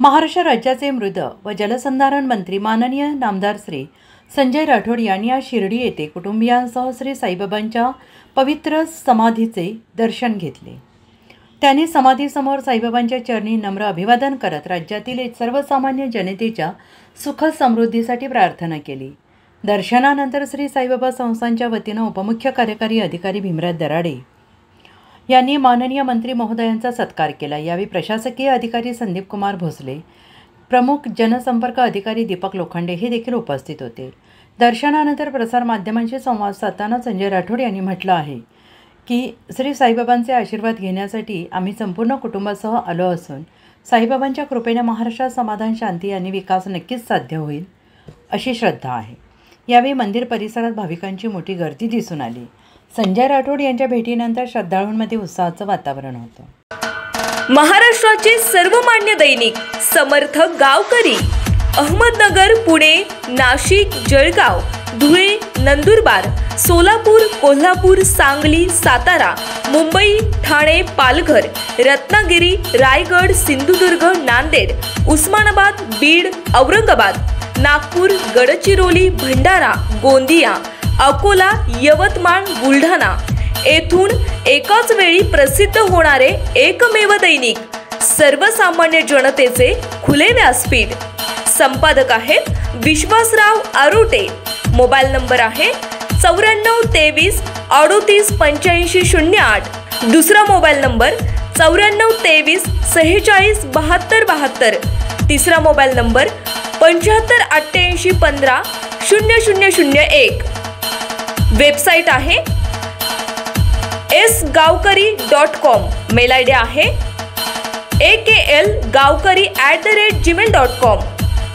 महाराष्ट्र राज्याचे मृद व जलसंधारण मंत्री माननीय नामदार श्री संजय राठोड यांनी आज शिर्डी येथे कुटुंबियांसह श्री साईबाबांच्या पवित्र समाधीचे दर्शन घेतले। त्यांनी समाधीसमोर साईबाबांच्या चरणी नम्र अभिवादन करत राज्यातील सर्वसामान्य जनतेच्या सुख समृद्धीसाठी प्रार्थना केली। दर्शनानंतर श्री साईबाबा संस्थांच्या वतीने उपमुख्य कार्यकारी अधिकारी भीमराज दराडे यांनी माननीय मंत्री महोदयांचा सत्कार केला। यावेळी प्रशासकीय अधिकारी संदीप कुमार भोसले, प्रमुख जनसंपर्क अधिकारी दीपक लोखंडे हे देखील उपस्थित होते। दर्शनानंतर प्रसार माध्यमांशी संवाद साधताना संजय राठोड यांनी म्हटलं आहे की श्री साईबाबांचे आशीर्वाद घेण्यासाठी आम्ही संपूर्ण कुटुंबासह आलो असून साईबाबांच्या कृपेने महाराष्ट्रात समाधान, शांती आणि विकास नक्कीच साध्य होईल अशी श्रद्धा आहे। यावेळी मंदिर परिसरात भाविकांची मोठी गर्दी दिसून आली। संजय राठोड यांच्या भेटीनंतर श्रद्धाळूंमध्ये उत्साहाचं वातावरण होतं। महाराष्ट्राचे सर्वमान्य दैनिक समर्थ गावकरी अहमदनगर, पुणे, नाशिक, जळगाव, धुळे, नंदुरबार, सोलापूर, कोल्हापूर, सांगली, सातारा, मुंबई, ठाणे, पालघर, रत्नागिरी, रायगड, सिंधुदुर्ग, नांदेड, उस्मानाबाद, बीड, औरंगाबाद, नागपूर, गडचिरोली, भंडारा, गोंदिया, अकोला, यवतमाळ, बुलढाणा येथून एकाच वेळी प्रसिद्ध होणारे एकमेव दैनिक सर्वसामान्य जनतेचे खुले व्यासपीठ। संपादक आहेत विश्वासराव आरोटे। मोबाईल नंबर आहे 9423 38 85 08। दुसरा मोबाईल नंबर 9423 46 72 72। तिसरा मोबाईल नंबर 75 88 15 0001। वेबसाईट आहे sgavkari.com। मेल आयडी आहे akl gavkari@gmail.com।